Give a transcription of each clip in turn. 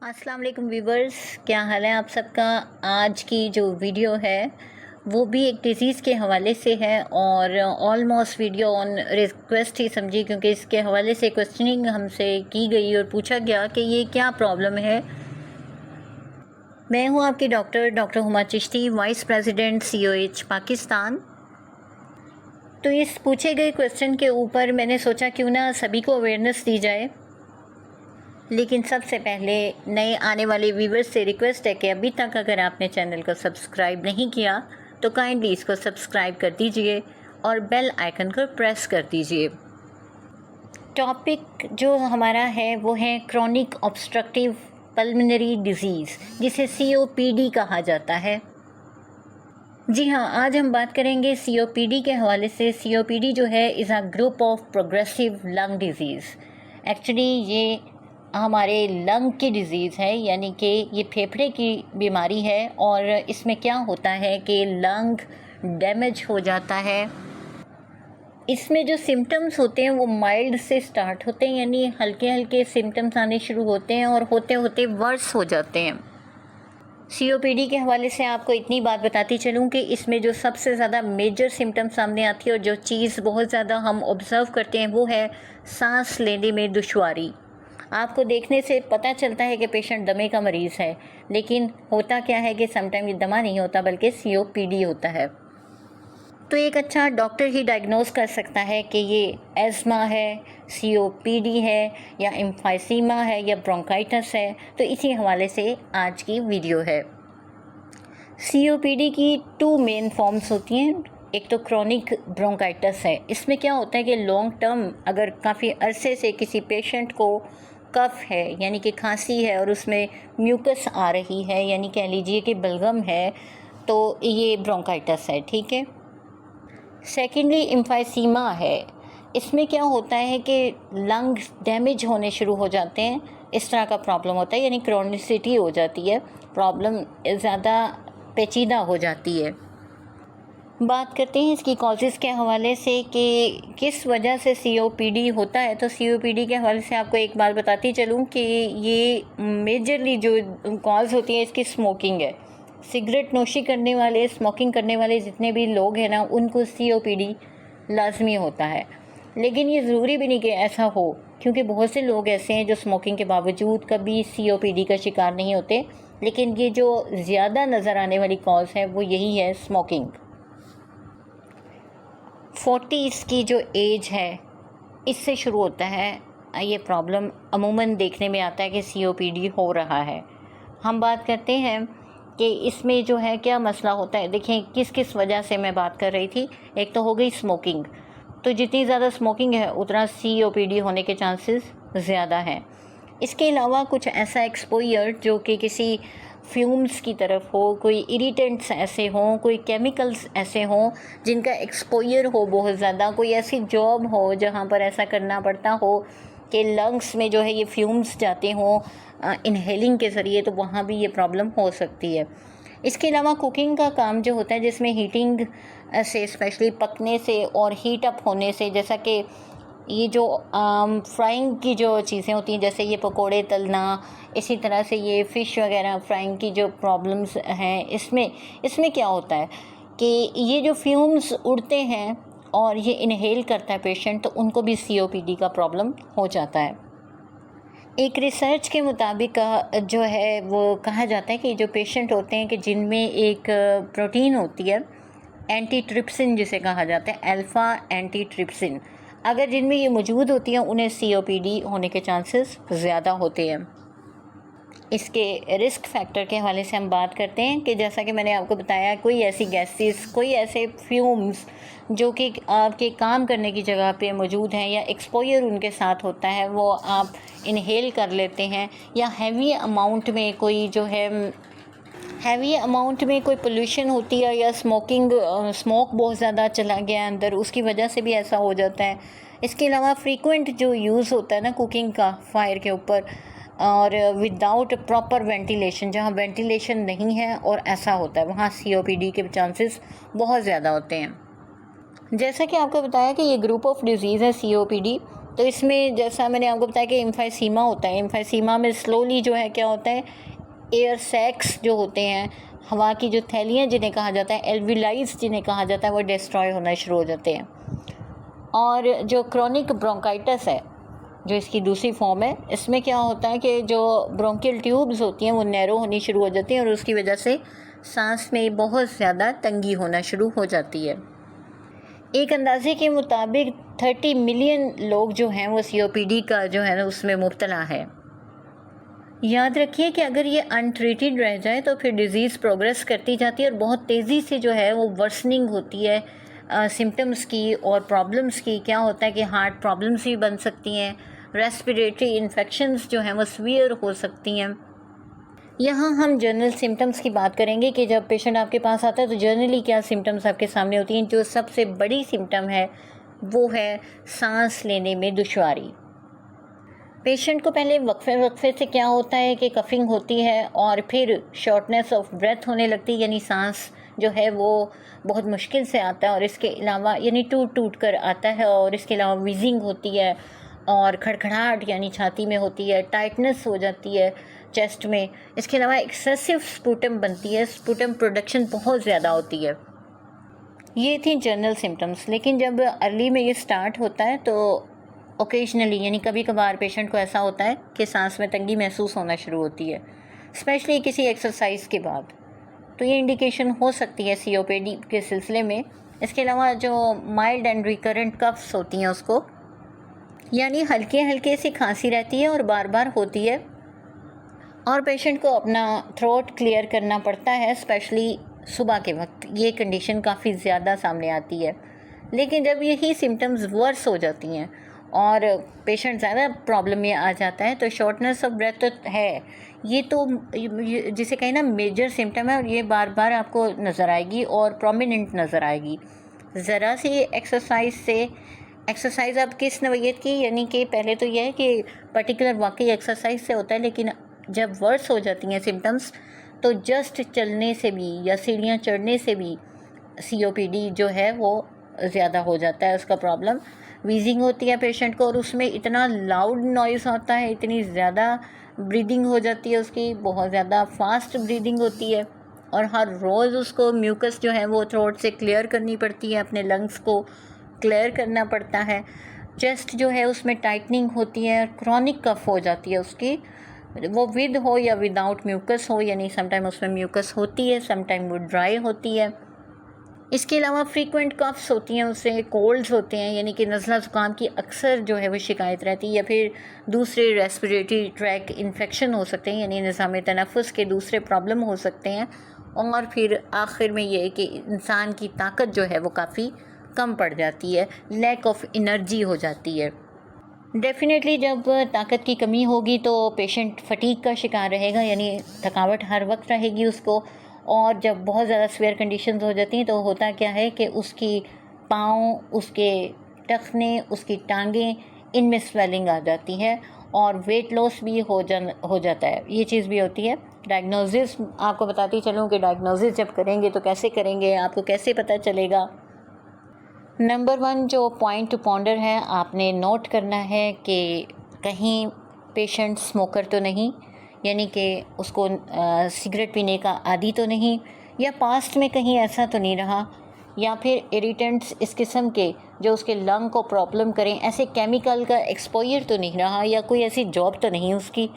अस्सलाम वालेकुम व्यूवर्स, क्या हाल है आप सबका। आज की जो वीडियो है वो भी एक डिज़ीज़ के हवाले से है और ऑलमोस्ट वीडियो ऑन रिक्वेस्ट ही समझी, क्योंकि इसके हवाले से क्वेश्चनिंग हमसे की गई और पूछा गया कि ये क्या प्रॉब्लम है। मैं हूँ आपकी doctor Huma Chishti, vice president COH Pakistan. तो इस पूछे गए क्वेश्चन के ऊपर मैंने सोचा क्यों ना सभी को अवेयरनेस दी जाए। लेकिन सबसे पहले नए आने वाले व्यूवर्स से रिक्वेस्ट है कि अभी तक अगर आपने चैनल को सब्सक्राइब नहीं किया तो काइंडली इसको सब्सक्राइब कर दीजिए और बेल आइकन को प्रेस कर दीजिए। टॉपिक जो हमारा है वो है क्रॉनिक ऑब्स्ट्रक्टिव पल्मोनरी डिजीज़, जिसे COPD कहा जाता है। जी हाँ, आज हम बात करेंगे COPD के हवाले से। COPD जो है is a group of progressive lung disease. Actually ये हमारे लंग की डिज़ीज़ है, यानी कि ये फेफड़े की बीमारी है। और इसमें क्या होता है कि लंग डैमेज हो जाता है। इसमें जो सिम्टम्स होते हैं वो माइल्ड से स्टार्ट होते हैं, यानी हल्के हल्के सिम्टम्स आने शुरू होते हैं और होते होते वर्स हो जाते हैं। COPD के हवाले से आपको इतनी बात बताती चलूँ कि इसमें जो सबसे ज़्यादा मेजर सिम्टम्स सामने आती है और जो चीज़ बहुत ज़्यादा हम ऑब्ज़र्व करते हैं वो है सांस लेने में दुश्वारी। आपको देखने से पता चलता है कि पेशेंट दमे का मरीज़ है, लेकिन होता क्या है कि समटाइम ये दमा नहीं होता बल्कि COPD होता है। तो एक अच्छा डॉक्टर ही डायग्नोस कर सकता है कि ये एज़मा है, COPD है या एम्फाइसीमा है या ब्रोंकाइटिस है। तो इसी हवाले से आज की वीडियो है। COPD की 2 मेन फॉर्म्स होती हैं। एक तो क्रॉनिक ब्रोंकाइटिस है। इसमें क्या होता है कि लॉन्ग टर्म अगर काफ़ी अरसे से किसी पेशेंट को कफ है, यानी कि खांसी है और उसमें म्यूकस आ रही है, यानी कह लीजिए कि बलगम है, तो ये ब्रोंकाइटिस है। ठीक है। सेकेंडली एम्फाइसीमा है। इसमें क्या होता है कि लंग्स डैमेज होने शुरू हो जाते हैं, इस तरह का प्रॉब्लम होता है, यानी क्रॉनिसिटी हो जाती है, प्रॉब्लम ज़्यादा पेचीदा हो जाती है। बात करते हैं इसकी कॉजेज़ के हवाले से कि किस वजह से COPD होता है। तो COPD के हवाले से आपको एक बात बताती चलूँ कि ये मेजरली जो कॉज होती है इसकी स्मोकिंग है। सिगरेट नोशी करने वाले, स्मोकिंग करने वाले जितने भी लोग हैं ना, उनको COPD लाजमी होता है। लेकिन ये ज़रूरी भी नहीं कि ऐसा हो, क्योंकि बहुत से लोग ऐसे हैं जो स्मोकिंग के बावजूद कभी COPD का शिकार नहीं होते। लेकिन ये जो ज़्यादा नज़र आने वाली कॉज है वो यही है, स्मोकिंग। 40s की जो एज है इससे शुरू होता है ये प्रॉब्लम। अमूमन देखने में आता है कि COPD हो रहा है। हम बात करते हैं कि इसमें जो है क्या मसला होता है। देखें किस किस वजह से मैं बात कर रही थी। एक तो हो गई स्मोकिंग, तो जितनी ज़्यादा स्मोकिंग है उतना COPD होने के चांसेस ज़्यादा हैं। इसके अलावा कुछ ऐसा एक्सपोजर जो कि किसी फ्यूम्स की तरफ हो, कोई इरिटेंट्स ऐसे हों, कोई केमिकल्स ऐसे हों जिनका एक्सपोजर हो बहुत ज़्यादा, कोई ऐसी जॉब हो जहाँ पर ऐसा करना पड़ता हो कि लंग्स में जो है ये फ्यूम्स जाते हों इनहेलिंग के ज़रिए, तो वहाँ भी ये प्रॉब्लम हो सकती है। इसके अलावा कुकिंग का काम जो होता है, जिसमें हीटिंग से, स्पेशली पकने से और हीट अप होने से, जैसा कि ये जो फ्राइंग की जो चीज़ें होती हैं, जैसे ये पकोड़े तलना, इसी तरह से ये फ़िश वगैरह फ्राइंग की जो प्रॉब्लम्स हैं, इसमें क्या होता है कि ये जो फ्यूम्स उड़ते हैं और ये इनहेल करता है पेशेंट, तो उनको भी COPD का प्रॉब्लम हो जाता है। एक रिसर्च के मुताबिक जो है वो कहा जाता है कि जो पेशेंट होते हैं कि जिनमें एक प्रोटीन होती है एंटीट्रिप्सिन, जिसे कहा जाता है अल्फ़ा एंटीट्रिप्सिन, अगर जिनमें ये मौजूद होती हैं उन्हें COPD होने के चांसेस ज़्यादा होते हैं। इसके रिस्क फैक्टर के हवाले से हम बात करते हैं कि जैसा कि मैंने आपको बताया, कोई ऐसी गैसेस, कोई ऐसे फ्यूम्स जो कि आपके काम करने की जगह पे मौजूद हैं या एक्सपोजर उनके साथ होता है, वो आप इनहेल कर लेते हैं, या हैवी अमाउंट में कोई जो है हैवी अमाउंट में कोई पोल्यूशन होती है, या स्मोक बहुत ज़्यादा चला गया अंदर, उसकी वजह से भी ऐसा हो जाता है। इसके अलावा फ्रीक्वेंट जो यूज़ होता है ना कुकिंग का फायर के ऊपर, और विदाउट प्रॉपर वेंटिलेशन, जहाँ वेंटिलेशन नहीं है और ऐसा होता है, वहाँ COPD के चांसेस बहुत ज़्यादा होते हैं। जैसा कि आपको बताया कि ये ग्रुप ऑफ डिजीज़ है COPD, तो इसमें जैसा मैंने आपको बताया कि एम्फाइसीमा होता है। एम्फाइसीमा में स्लोली जो है क्या होता है, एयर सैक्स जो होते हैं, हवा की जो थैलियाँ जिन्हें कहा जाता है, एल्विलाइज जिन्हें कहा जाता है, वो डिस्ट्रॉय होना शुरू हो जाते हैं। और जो क्रोनिक ब्रोंकाइटिस है, जो इसकी दूसरी फॉर्म है, इसमें क्या होता है कि जो ब्रोंकियल ट्यूब्स होती हैं वो नैरो होनी शुरू हो जाती हैं और उसकी वजह से सांस में बहुत ज़्यादा तंगी होना शुरू हो जाती है। एक अंदाजे के मुताबिक 30 मिलियन लोग जो हैं वो COPD का जो है ना उसमें मुब्तला है। याद रखिए कि अगर ये अनट्रीटेड रह जाए तो फिर डिज़ीज़ प्रोग्रेस करती जाती है और बहुत तेज़ी से जो है वो वर्सनिंग होती है सिम्टम्स की और प्रॉब्लम्स की। क्या होता है कि हार्ट प्रॉब्लम्स भी बन सकती हैं, रेस्पिरेटरी इन्फेक्शंस जो हैं वो सीवियर हो सकती हैं। यहाँ हम जनरल सिम्टम्स की बात करेंगे कि जब पेशेंट आपके पास आता है तो जनरली क्या सिम्टम्स आपके सामने होती हैं। जो सबसे बड़ी सिम्टम है वो है सांस लेने में दुश्वारी। पेशेंट को पहले वक्फे से क्या होता है कि कफिंग होती है और फिर शॉर्टनेस ऑफ ब्रेथ होने लगती है, यानी सांस जो है वो बहुत मुश्किल से आता है और इसके अलावा यानी टूट टूट कर आता है। और इसके अलावा वीजिंग होती है और खड़खड़ाहट यानी छाती में होती है, टाइटनेस हो जाती है चेस्ट में। इसके अलावा एक्सेसिव स्पूटम बनती है, स्पूटम प्रोडक्शन बहुत ज़्यादा होती है। ये थी जनरल सिम्टम्स। लेकिन जब अर्ली में ये स्टार्ट होता है तो ओकेजनली यानी कभी कभार पेशेंट को ऐसा होता है कि सांस में तंगी महसूस होना शुरू होती है, स्पेशली किसी एक्सरसाइज के बाद। तो ये इंडिकेशन हो सकती है COPD के सिलसिले में। इसके अलावा जो माइल्ड एंड रिकरेंट कफ्स होती हैं उसको, यानी हल्के हल्के सी खांसी रहती है और बार बार होती है और पेशेंट को अपना थ्रोट क्लियर करना पड़ता है, स्पेशली सुबह के वक्त ये कंडीशन काफ़ी ज़्यादा सामने आती है। लेकिन जब यही सिम्टम्स वर्स हो जाती हैं और पेशेंट ज़्यादा प्रॉब्लम में आ जाता है तो शॉर्टनेस ऑफ ब्रेथ तो है, ये तो जिसे कहें ना मेजर सिम्टम है और ये बार बार आपको नज़र आएगी और प्रोमिनेंट नज़र आएगी। ज़रा सी एक्सरसाइज आप किस नवैयत की, यानी कि पहले तो यह है कि पर्टिकुलर वाकई एक्सरसाइज से होता है, लेकिन जब वर्स हो जाती हैं सिम्टम्स तो जस्ट चलने से भी या सीढ़ियाँ चढ़ने से भी COPD जो है वो ज़्यादा हो जाता है उसका प्रॉब्लम। वीजिंग होती है पेशेंट को और उसमें इतना लाउड नॉइज़ आता है, इतनी ज़्यादा ब्रीदिंग हो जाती है उसकी, बहुत ज़्यादा फास्ट ब्रीदिंग होती है और हर रोज़ उसको म्यूकस जो है वो थ्रोट से क्लियर करनी पड़ती है, अपने लंग्स को क्लियर करना पड़ता है। चेस्ट जो है उसमें टाइटनिंग होती है, क्रॉनिक कफ हो जाती है उसकी, वो विद हो या विदाउट म्यूकस हो, यानी समटाइम उसमें म्यूकस होती है, समटाइम वो ड्राई होती है। इसके अलावा फ्रीक्वेंट कफ्स होती हैं, उससे कोल्ड्स होते हैं, यानी कि नज़ला ज़ुकाम की अक्सर जो है वो शिकायत रहती है, या फिर दूसरे रेस्पिरेटरी ट्रैक इन्फेक्शन हो सकते हैं, यानी निज़ाम तनफ़ुस के दूसरे प्रॉब्लम हो सकते हैं। और फिर आखिर में ये है कि इंसान की ताकत जो है वो काफ़ी कम पड़ जाती है, लैक ऑफ एनर्जी हो जाती है। डेफ़िनेटली जब ताकत की कमी होगी तो पेशेंट फटीग का शिकार रहेगा, यानी थकावट हर वक्त रहेगी उसको। और जब बहुत ज़्यादा सीवियर कंडीशंस हो जाती हैं तो होता क्या है कि उसकी पाँव, उसके टखने, उसकी टांगें, इनमें स्वेलिंग आ जाती है और वेट लॉस भी हो जाता है। ये चीज़ भी होती है। डायग्नोसिस आपको बताती चलूँ कि डायग्नोसिस जब करेंगे तो कैसे करेंगे, आपको कैसे पता चलेगा। नंबर 1 जो पॉइंट टू पॉन्डर है, आपने नोट करना है कि कहीं पेशेंट स्मोकर तो नहीं, यानी कि उसको सिगरेट पीने का आदी तो नहीं, या पास्ट में कहीं ऐसा तो नहीं रहा, या फिर इरिटेंट्स इस किस्म के जो उसके लंग को प्रॉब्लम करें, ऐसे केमिकल का एक्सपोजर तो नहीं रहा, या कोई ऐसी जॉब तो नहीं उसकी।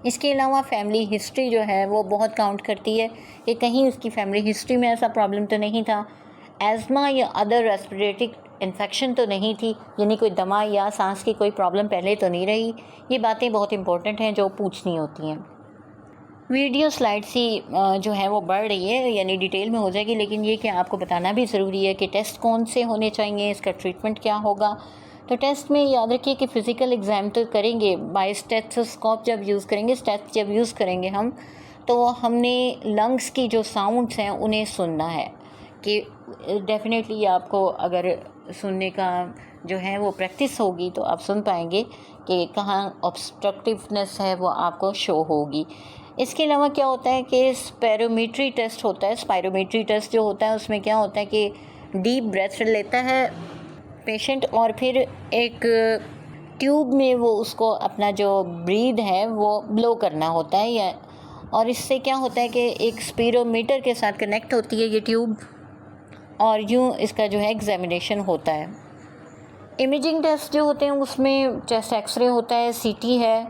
इसके अलावा फैमिली हिस्ट्री जो है वो बहुत काउंट करती है कि कहीं उसकी फैमिली हिस्ट्री में ऐसा प्रॉब्लम तो नहीं था, एज़मा या अदर रेस्पिरेटरी इन्फेक्शन तो नहीं थी, यानी कोई दमा या सांस की कोई प्रॉब्लम पहले तो नहीं रही। ये बातें बहुत इंपॉर्टेंट हैं जो पूछनी होती हैं। वीडियो स्लाइड सी जो है वो बढ़ रही है, यानी डिटेल में हो जाएगी, लेकिन ये कि आपको बताना भी ज़रूरी है कि टेस्ट कौन से होने चाहिए, इसका ट्रीटमेंट क्या होगा। तो टेस्ट में याद रखिए कि फ़िज़िकल एग्ज़ाम तो करेंगे, बाय स्टेथोस्कोप जब यूज़ करेंगे, स्टेथ जब यूज़ करेंगे हम, तो हमने लंग्स की जो साउंड्स हैं उन्हें सुनना है। कि डेफ़िनेटली आपको अगर सुनने का जो है वो प्रैक्टिस होगी तो आप सुन पाएंगे कि कहाँ ऑब्स्ट्रक्टिवनेस है वो आपको शो होगी। इसके अलावा क्या होता है कि स्पायरोमेट्री टेस्ट होता है। स्पायरोमेट्री टेस्ट जो होता है उसमें क्या होता है कि डीप ब्रेथ लेता है पेशेंट और फिर एक ट्यूब में वो उसको अपना जो ब्रीद है वो ब्लो करना होता है, या और इससे क्या होता है कि एक स्पीरोमीटर के साथ कनेक्ट होती है ये ट्यूब, और यूँ इसका जो है एग्जामिनेशन होता है। इमेजिंग टेस्ट जो होते हैं उसमें चेस्ट एक्सरे होता है, सीटी है,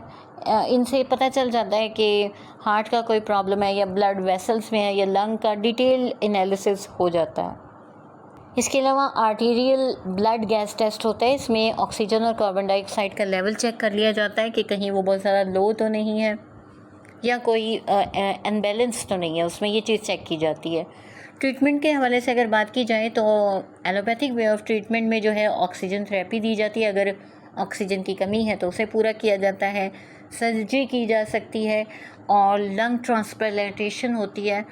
इनसे पता चल जाता है कि हार्ट का कोई प्रॉब्लम है या ब्लड वेसल्स में है या लंग का डिटेल एनालिसिस हो जाता है। इसके अलावा आर्टीरियल ब्लड गैस टेस्ट होता है, इसमें ऑक्सीजन और कार्बन डाइऑक्साइड का लेवल चेक कर लिया जाता है कि कहीं वो बहुत ज़्यादा लो तो नहीं है या कोई अनबैलेंस तो नहीं है, उसमें ये चीज़ चेक की जाती है। ट्रीटमेंट के हवाले से अगर बात की जाए तो एलोपैथिक वे ऑफ ट्रीटमेंट में जो है ऑक्सीजन थेरेपी दी जाती है, अगर ऑक्सीजन की कमी है तो उसे पूरा किया जाता है, सर्जरी की जा सकती है, और लंग ट्रांसप्लांटेशन होती है,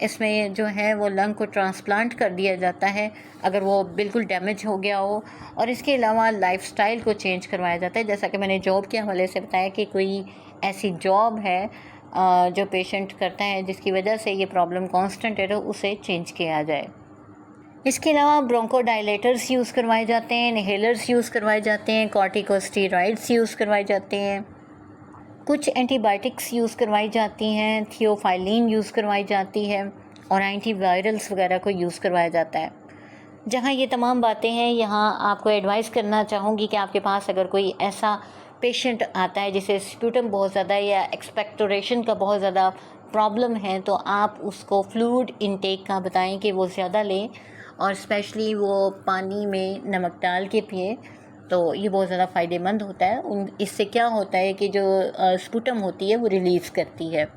इसमें जो है वो लंग को ट्रांसप्लांट कर दिया जाता है अगर वो बिल्कुल डैमेज हो गया हो। और इसके अलावा लाइफस्टाइल को चेंज करवाया जाता है, जैसा कि मैंने जॉब के हवाले से बताया कि कोई ऐसी जॉब है जो पेशेंट करता है जिसकी वजह से ये प्रॉब्लम कांस्टेंट है तो उसे चेंज किया जाए। इसके अलावा ब्रोंकोडायलेटर्स यूज़ करवाए जाते हैं, इनहेलर्स यूज़ करवाए जाते हैं, कॉर्टिकोस्टेरॉइड्स यूज़ करवाए जाते हैं, कुछ एंटीबायोटिक्स यूज़ करवाई जाती हैं, थियोफाइलिन यूज़ करवाई जाती है, और एंटीवायरल्स वगैरह को यूज़ करवाया जाता है। जहाँ ये तमाम बातें हैं, यहाँ आपको एडवाइस करना चाहूँगी कि आपके पास अगर कोई ऐसा पेशेंट आता है जिसे स्प्यूटम बहुत ज़्यादा या एक्सपेक्टोरेशन का बहुत ज़्यादा प्रॉब्लम है, तो आप उसको फ्लूइड इनटेक का बताएं कि वो ज़्यादा लें, और स्पेशली वो पानी में नमक डाल के पिए, तो ये बहुत ज़्यादा फ़ायदेमंद होता है। इससे क्या होता है कि जो स्प्यूटम होती है वो रिलीज़ करती है,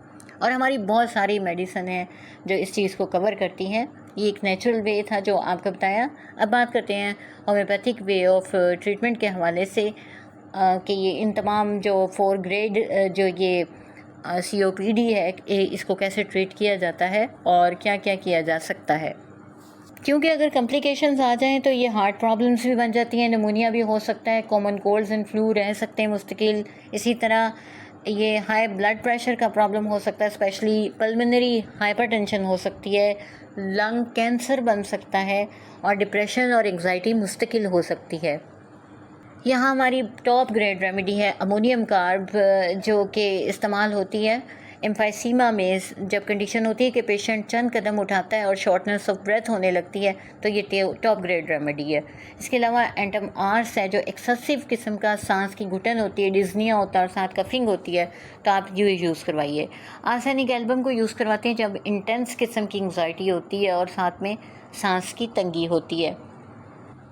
और हमारी बहुत सारी मेडिसिन है जो इस चीज़ को कवर करती हैं। ये एक नेचुरल वे था जो आपको बताया। अब बात करते हैं होम्योपैथिक वे ऑफ ट्रीटमेंट के हवाले से कि ये इन तमाम जो 4 ग्रेड जो ये COPD है इसको कैसे ट्रीट किया जाता है और क्या क्या किया जा सकता है। क्योंकि अगर कॉम्प्लिकेशंस आ जाएं तो ये हार्ट प्रॉब्लम्स भी बन जाती हैं, निमोनिया भी हो सकता है, कॉमन कोल्ड्स एंड फ्लू रह सकते हैं मुस्तकिल। इसी तरह ये हाई ब्लड प्रेशर का प्रॉब्लम हो सकता है, स्पेशली पल्मोनरी हाइपरटेंशन हो सकती है, लंग कैंसर बन सकता है, और डिप्रेशन और एंग्जाइटी मुस्तकिल हो सकती है। यहाँ हमारी टॉप ग्रेड रेमेडी है अमोनियम कार्ब, जो कि इस्तेमाल होती है एम्फाइसीमा में। जब कंडीशन होती है कि पेशेंट चंद कदम उठाता है और शॉर्टनेस ऑफ ब्रेथ होने लगती है तो ये टॉप ग्रेड रेमेडी है। इसके अलावा एंटम आर्स है जो एक्सेसिव किस्म का सांस की घुटन होती है, डिज़निया होता है और साथ कफिंग होती है, तो आप ये यूज़ करवाइए। आर्सेनिक एल्बम को यूज़ करवाते हैं जब इंटेंस किस्म की एंग्जाइटी होती है और साथ में सांस की तंगी होती है।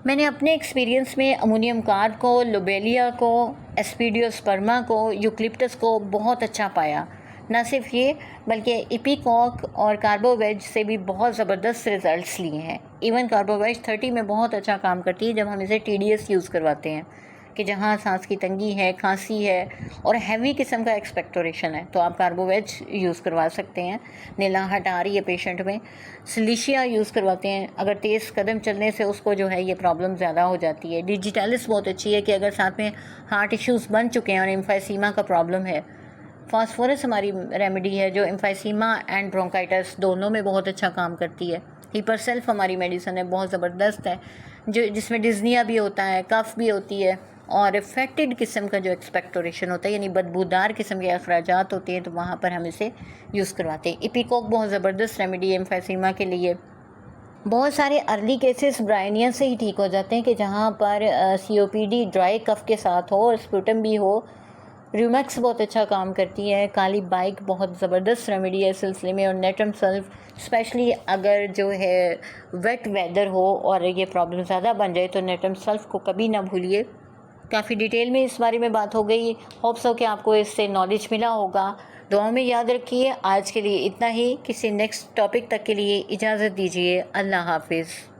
मैंने अपने एक्सपीरियंस में अमोनियम कार्ब को, लोबेलिया को, एस्पीडियोस्पर्मा को, यूक्लिप्टस को बहुत अच्छा पाया। न सिर्फ ये बल्कि इपीकॉक और कार्बोवेज से भी बहुत ज़बरदस्त रिज़ल्ट्स लिए हैं। इवन कार्बोवेज 30 में बहुत अच्छा काम करती है जब हम इसे TDS यूज़ करवाते हैं, कि जहाँ सांस की तंगी है, खांसी है और हैवी किस्म का एक्सपेक्टोरेशन है, तो आप कार्बोवेज यूज़ करवा सकते हैं। नीलाहट आ रही है पेशेंट में, सिलिशिया यूज़ करवाते हैं अगर तेज़ कदम चलने से उसको जो है ये प्रॉब्लम ज़्यादा हो जाती है। डिजिटलिस बहुत अच्छी है कि अगर साथ में हार्ट इश्यूज़ बन चुके हैं और एम्फाइसीमा का प्रॉब्लम है। फास्फोरस हमारी रेमेडी है जो एम्फाइसीमा एंड ब्रोंकाइटिस दोनों में बहुत अच्छा काम करती है। हिपरसेल्फ हमारी मेडिसिन है, बहुत ज़बरदस्त है, जो जिसमें डिज़निया भी होता है, कफ भी होती है, और इफेक्टेड किस्म का जो एक्सपेक्टोरेशन होता है यानी बदबूदार किस्म के अखराजात होते हैं, तो वहाँ पर हम इसे यूज़ करवाते हैं। इपीकॉक बहुत ज़बरदस्त रेमेडी है एम्फाइसीमा के लिए। बहुत सारे अर्ली केसेस ब्रायनिया से ही ठीक हो जाते हैं कि जहाँ पर COPD ड्राई कफ के साथ हो और स्प्यूटम भी हो। रूमैक्स बहुत अच्छा काम करती है। काली बाइक बहुत ज़बरदस्त रेमेडी है इस सिलसिले में, और नेटम सल्फ स्पेशली अगर जो है वेट वेदर हो और ये प्रॉब्लम ज़्यादा बन जाए तो नेटम सल्फ को कभी ना भूलिए। काफ़ी डिटेल में इस बारे में बात हो गई। होप्स हो कि आपको इससे नॉलेज मिला होगा। दुआ में याद रखिए। आज के लिए इतना ही। किसी नेक्स्ट टॉपिक तक के लिए इजाज़त दीजिए। अल्लाह हाफिज़।